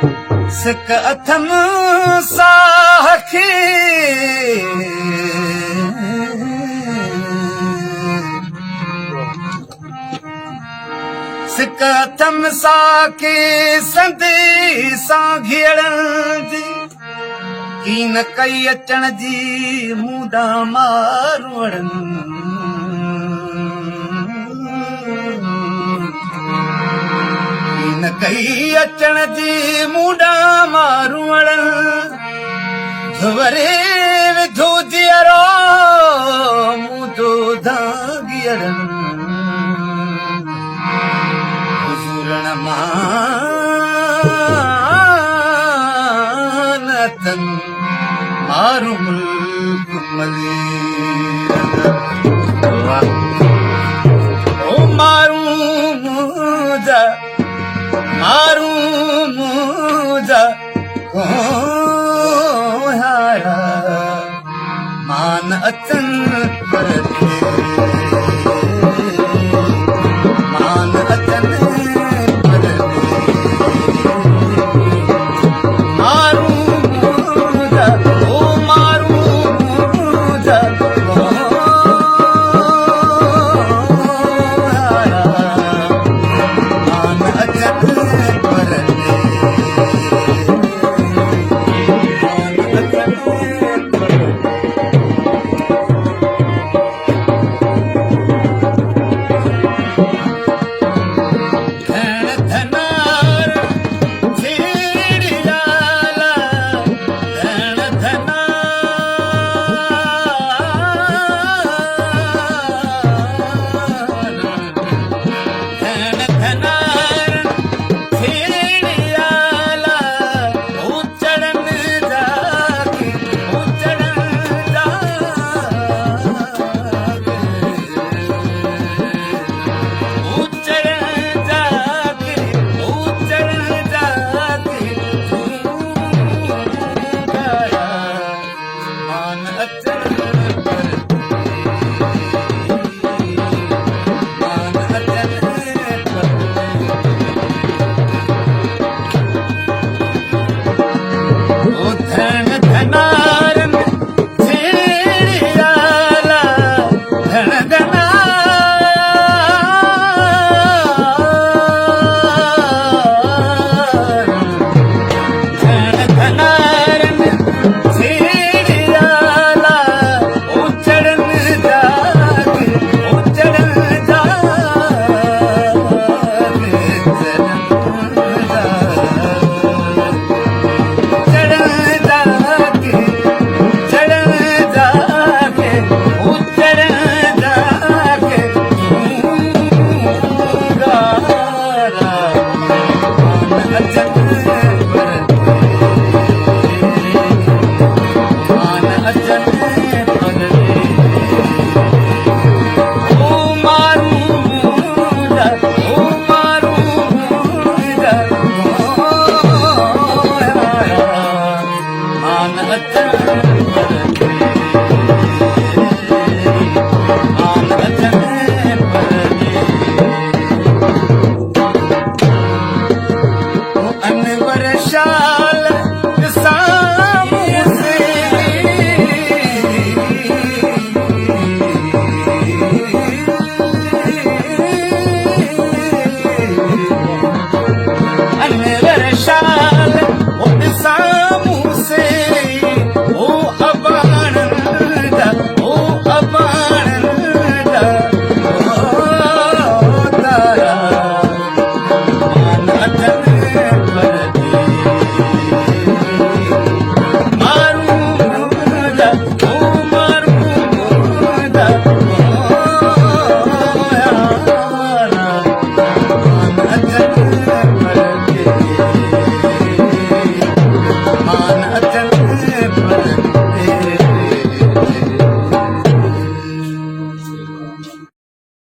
सिक अथम साखी सिक अथम साखी संदी सां घेड़न जी की न कई अचण जी मुंडा मारवड़न न कई अचण जी मुंडा मारवड़न धुवरे विधो जीअरो मुंडो धागियड़न हुजूरण मानतन मारू मुल्क मदीना ओ मारू मुझा मारू मुझा ओ हारा मान अचन पर मान अचन पर मारू मुझा ओ मारू मुझा ओ हारा मान अचन अनवर शाह